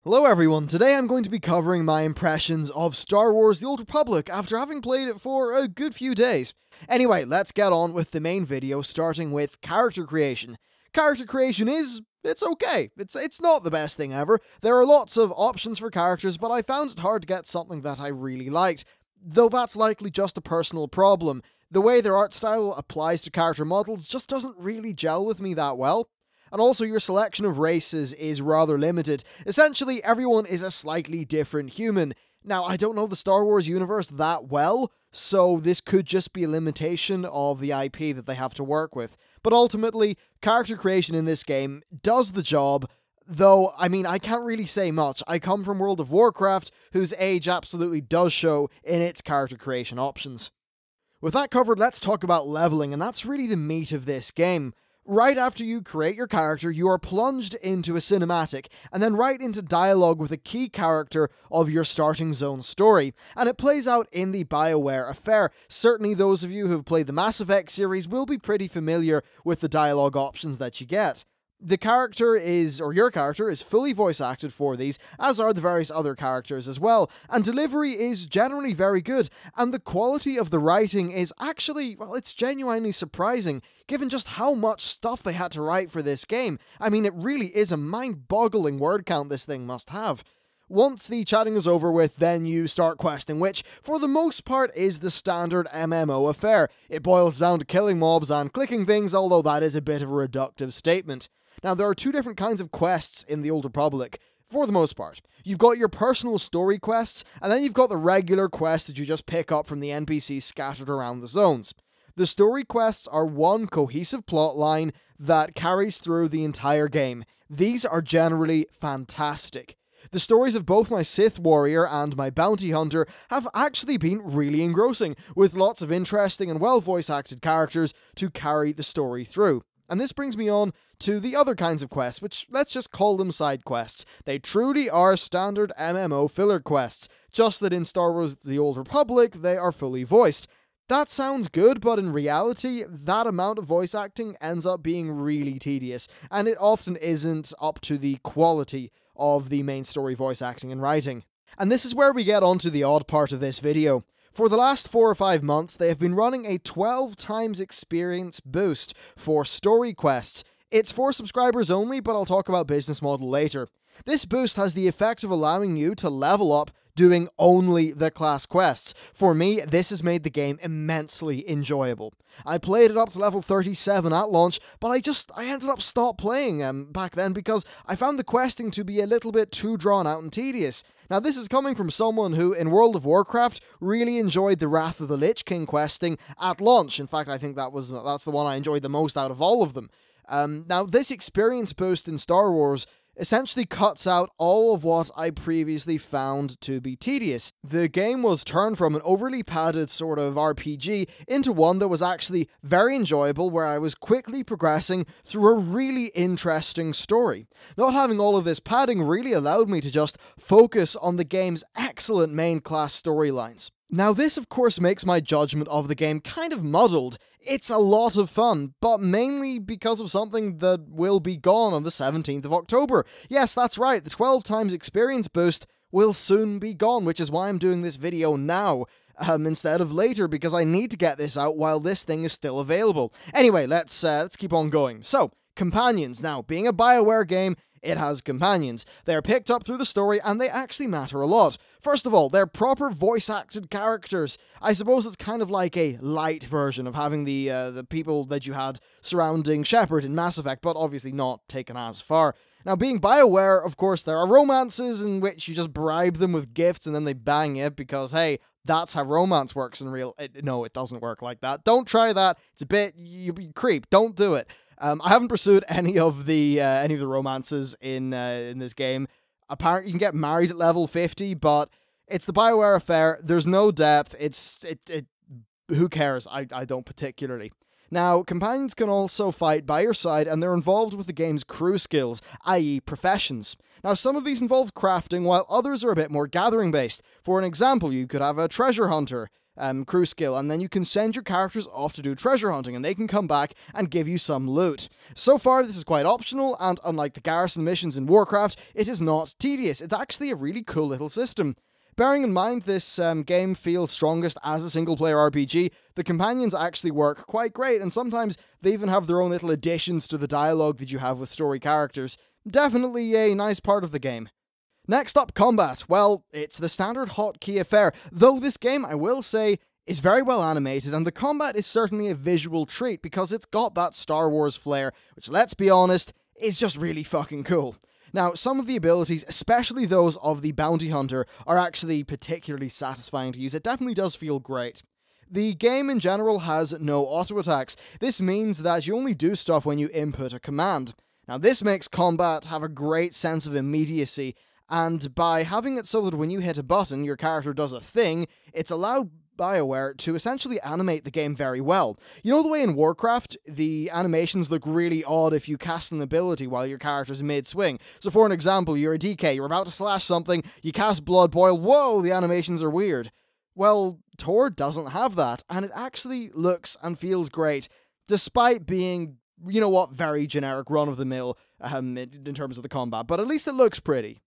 Hello everyone, today I'm going to be covering my impressions of Star Wars The Old Republic after having played it for a good few days. Anyway, let's get on with the main video, starting with character creation. Character creation it's okay. It's not the best thing ever. There are lots of options for characters, but I found it hard to get something that I really liked. Though that's likely just a personal problem. The way their art style applies to character models just doesn't really gel with me that well. And also your selection of races is rather limited. Essentially, everyone is a slightly different human. Now, I don't know the Star Wars universe that well, so this could just be a limitation of the IP that they have to work with. But ultimately, character creation in this game does the job, though, I mean, I can't really say much. I come from World of Warcraft, whose age absolutely does show in its character creation options. With that covered, let's talk about leveling, and that's really the meat of this game. Right after you create your character, you are plunged into a cinematic, and then right into dialogue with a key character of your starting zone story, and it plays out in the Bioware affair. Certainly those of you who have played the Mass Effect series will be pretty familiar with the dialogue options that you get. Your character is fully voice acted for these, as are the various other characters as well, and delivery is generally very good, and the quality of the writing is actually, well, it's genuinely surprising, given just how much stuff they had to write for this game. I mean, it really is a mind-boggling word count this thing must have. Once the chatting is over with, then you start questing, which, for the most part, is the standard MMO affair. It boils down to killing mobs and clicking things, although that is a bit of a reductive statement. Now, there are two different kinds of quests in the Old Republic, for the most part. You've got your personal story quests, and then you've got the regular quests that you just pick up from the NPCs scattered around the zones. The story quests are one cohesive plot line that carries through the entire game. These are generally fantastic. The stories of both my Sith warrior and my bounty hunter have actually been really engrossing, with lots of interesting and well voice acted characters to carry the story through. And this brings me on to the other kinds of quests, which let's just call them side quests. They truly are standard MMO filler quests, just that in Star Wars The Old Republic they are fully voiced. That sounds good, but in reality, that amount of voice acting ends up being really tedious, and it often isn't up to the quality of the main story voice acting and writing. And this is where we get onto the odd part of this video. For the last 4 or 5 months, they have been running a 12 times experience boost for story quests. It's for subscribers only, but I'll talk about business model later. This boost has the effect of allowing you to level up doing only the class quests. For me, this has made the game immensely enjoyable. I played it up to level 37 at launch, but I ended up stop playing back then because I found the questing to be a little bit too drawn out and tedious. Now, this is coming from someone who, in World of Warcraft, really enjoyed the Wrath of the Lich King questing at launch. In fact, I think that's the one I enjoyed the most out of all of them. Now, this experience boost in Star Wars essentially cuts out all of what I previously found to be tedious. The game was turned from an overly padded sort of RPG into one that was actually very enjoyable, where I was quickly progressing through a really interesting story. Not having all of this padding really allowed me to just focus on the game's excellent main class storylines. Now, this of course makes my judgment of the game kind of muddled. It's a lot of fun, but mainly because of something that will be gone on the 17th of October. Yes, that's right, the 12 times experience boost will soon be gone, which is why I'm doing this video now, instead of later, because I need to get this out while this thing is still available. Anyway, let's keep on going. So, companions. Now, being a Bioware game, it has companions. They're picked up through the story, and they actually matter a lot. First of all, they're proper voice-acted characters. I suppose it's kind of like a light version of having the people that you had surrounding Shepard in Mass Effect, but obviously not taken as far. Now, being Bioware, of course, there are romances in which you just bribe them with gifts and then they bang you because, hey, that's how romance works in real... No, it doesn't work like that. Don't try that. It's a bit... You creep. Don't do it. I haven't pursued any of the romances in this game. Apparently, you can get married at level 50, but it's the Bioware affair. There's no depth. Who cares? I don't particularly. Now, companions can also fight by your side, and they're involved with the game's crew skills, i.e. professions. Now, some of these involve crafting, while others are a bit more gathering-based. For an example, you could have a treasure hunter, crew skill, and then you can send your characters off to do treasure hunting, and they can come back and give you some loot. So far, this is quite optional, and unlike the garrison missions in Warcraft, it is not tedious. It's actually a really cool little system. Bearing in mind this game feels strongest as a single-player RPG, the companions actually work quite great, and sometimes they even have their own little additions to the dialogue that you have with story characters. Definitely a nice part of the game. Next up, combat. Well, it's the standard hotkey affair, though this game, I will say, is very well animated, and the combat is certainly a visual treat because it's got that Star Wars flair, which, let's be honest, is just really fucking cool. Now, some of the abilities, especially those of the Bounty Hunter, are actually particularly satisfying to use. It definitely does feel great. The game in general has no auto-attacks. This means that you only do stuff when you input a command. Now, this makes combat have a great sense of immediacy, and by having it so that when you hit a button, your character does a thing, it's allowed Bioware to essentially animate the game very well. You know the way in Warcraft, the animations look really odd if you cast an ability while your character's mid-swing. So for an example, you're a DK, you're about to slash something, you cast Blood Boil, whoa, the animations are weird. Well, TOR doesn't have that, and it actually looks and feels great, despite being, you know what, very generic run-of-the-mill in terms of the combat, but at least it looks pretty.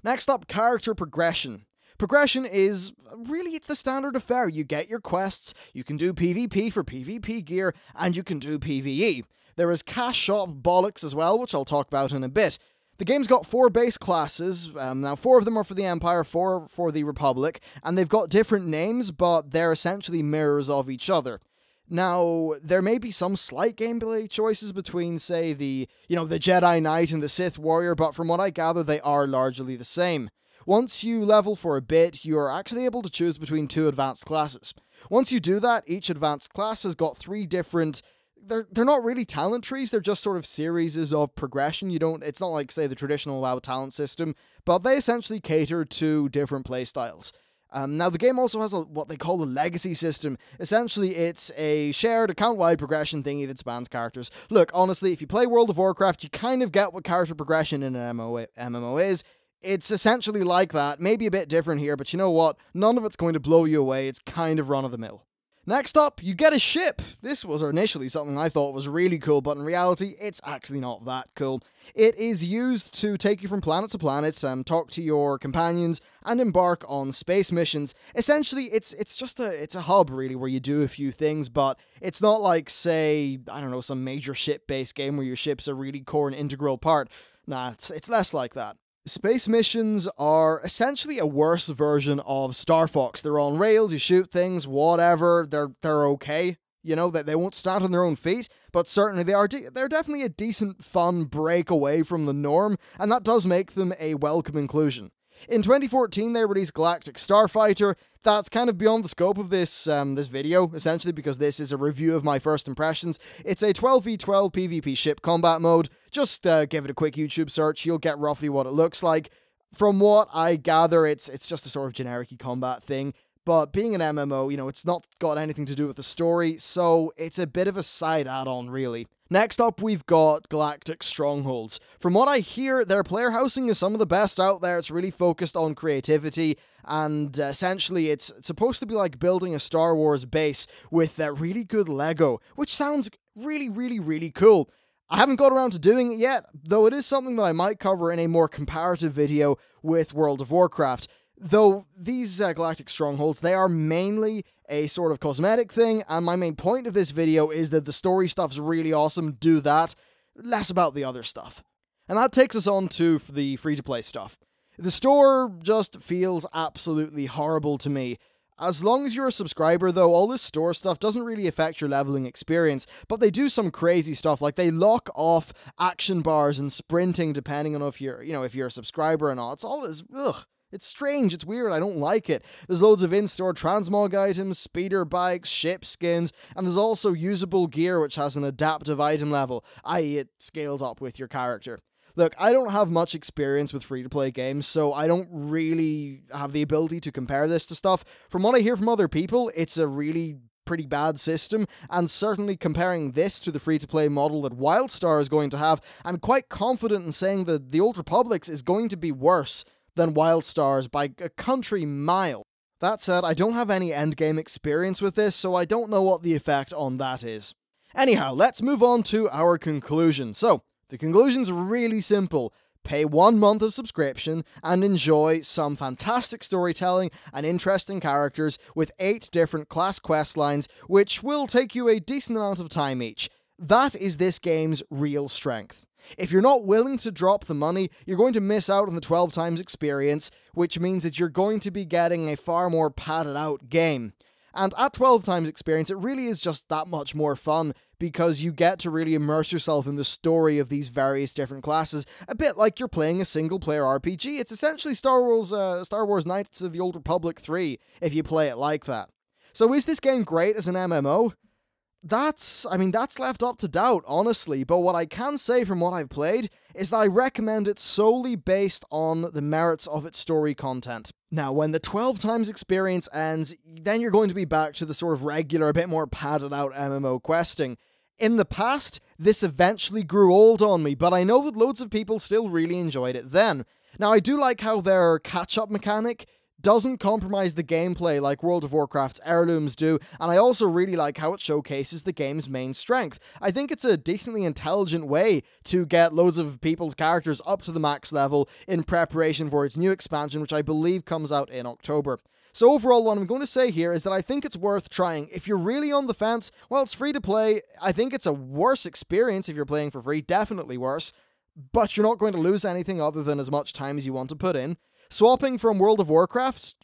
Next up, character progression. Progression is, really, it's the standard affair. You get your quests, you can do PvP for PvP gear, and you can do PvE. There is Cash Shop BOLLOCKS as well, which I'll talk about in a bit. The game's got 4 base classes, now 4 of them are for the Empire, 4 for the Republic, and they've got different names, but they're essentially mirrors of each other. Now, there may be some slight gameplay choices between, say, the Jedi Knight and the Sith Warrior, but from what I gather, they are largely the same. Once you level for a bit, you're actually able to choose between 2 advanced classes. Once you do that, each advanced class has got 3 different... They're not really talent trees, they're just sort of series of progression. It's not like, say, the traditional WoW talent system, but they essentially cater to different playstyles. Now, the game also has what they call the legacy system. Essentially, it's a shared account-wide progression thingy that spans characters. Look, honestly, if you play World of Warcraft, you kind of get what character progression in an MMO is. It's essentially like that, maybe a bit different here, but you know what? None of it's going to blow you away, it's kind of run-of-the-mill. Next up, you get a ship. This was initially something I thought was really cool, but in reality, it's actually not that cool. It is used to take you from planet to planet, talk to your companions, and embark on space missions. Essentially, it's a hub, really, where you do a few things, but it's not like, say, I don't know, some major ship-based game where your ship's a really core and integral part. Nah, it's less like that. Space missions are essentially a worse version of Star Fox. They're on rails, you shoot things, whatever, they're okay. You know, that they won't stand on their own feet, but certainly they're definitely a decent, fun break away from the norm, and that does make them a welcome inclusion. In 2014, they released Galactic Starfighter. That's kind of beyond the scope of this video, essentially, because this is a review of my first impressions. It's a 12v12 PvP ship combat mode. Just give it a quick YouTube search, you'll get roughly what it looks like. From what I gather, it's just a sort of generic-y combat thing, but being an MMO, you know, it's not got anything to do with the story, so it's a bit of a side add-on, really. Next up, we've got Galactic Strongholds. From what I hear, their player housing is some of the best out there. It's really focused on creativity, and essentially it's supposed to be like building a Star Wars base with really good Lego, which sounds really, really, really cool. I haven't got around to doing it yet, though it is something that I might cover in a more comparative video with World of Warcraft. Though these Galactic Strongholds, they are mainly a sort of cosmetic thing, and my main point of this video is that the story stuff's really awesome, do that, less about the other stuff. And that takes us on to the free-to-play stuff. The store just feels absolutely horrible to me. As long as you're a subscriber, though, all this store stuff doesn't really affect your leveling experience, but they do some crazy stuff, like they lock off action bars and sprinting depending on if you're a subscriber or not. It's all this, ugh. It's strange, it's weird, I don't like it. There's loads of in-store transmog items, speeder bikes, ship skins, and there's also usable gear which has an adaptive item level, i.e. it scales up with your character. Look, I don't have much experience with free-to-play games, so I don't really have the ability to compare this to stuff. From what I hear from other people, it's a really pretty bad system, and certainly comparing this to the free-to-play model that WildStar is going to have, I'm quite confident in saying that the Old Republic's is going to be worse than WildStar's by a country mile. That said, I don't have any endgame experience with this, so I don't know what the effect on that is. Anyhow, let's move on to our conclusion. So, the conclusion's really simple. Pay 1 month of subscription and enjoy some fantastic storytelling and interesting characters with 8 different class quest lines, which will take you a decent amount of time each. That is this game's real strength. If you're not willing to drop the money, you're going to miss out on the 12 times experience, which means that you're going to be getting a far more padded out game. And at 12 times experience, it really is just that much more fun, because you get to really immerse yourself in the story of these various different classes, a bit like you're playing a single-player RPG. It's essentially Star Wars Knights of the Old Republic 3, if you play it like that. So is this game great as an MMO? That's left up to doubt, honestly, but what I can say from what I've played is that I recommend it solely based on the merits of its story content. Now, when the 12 times experience ends, then you're going to be back to the sort of regular, a bit more padded out MMO questing. In the past, this eventually grew old on me, but I know that loads of people still really enjoyed it then. Now, I do like how their catch-up mechanic doesn't compromise the gameplay like World of Warcraft's heirlooms do, and I also really like how it showcases the game's main strength. I think it's a decently intelligent way to get loads of people's characters up to the max level in preparation for its new expansion, which I believe comes out in October. So overall, what I'm going to say here is that I think it's worth trying. If you're really on the fence, well, it's free to play. I think it's a worse experience if you're playing for free, definitely worse, but you're not going to lose anything other than as much time as you want to put in. Swapping from World of Warcraft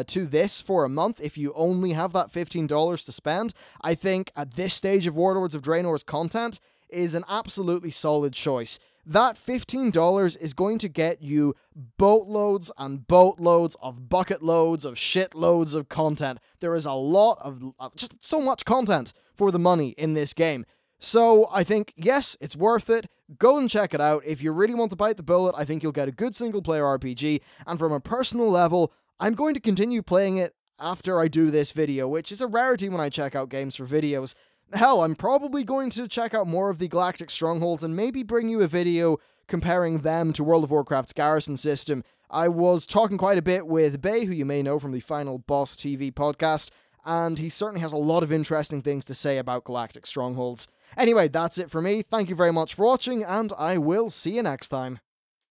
to this for a month, if you only have that $15 to spend, I think at this stage of Warlords of Draenor's content is an absolutely solid choice. That $15 is going to get you boatloads and boatloads of bucket loads of shitloads of content. There is a lot of just so much content for the money in this game. So I think, yes, it's worth it. Go and check it out. If you really want to bite the bullet, I think you'll get a good single-player RPG. And from a personal level, I'm going to continue playing it after I do this video, which is a rarity when I check out games for videos. Hell, I'm probably going to check out more of the Galactic Strongholds and maybe bring you a video comparing them to World of Warcraft's Garrison system. I was talking quite a bit with Bay, who you may know from the Final Boss TV podcast, and he certainly has a lot of interesting things to say about Galactic Strongholds. Anyway, that's it for me. Thank you very much for watching, and I will see you next time.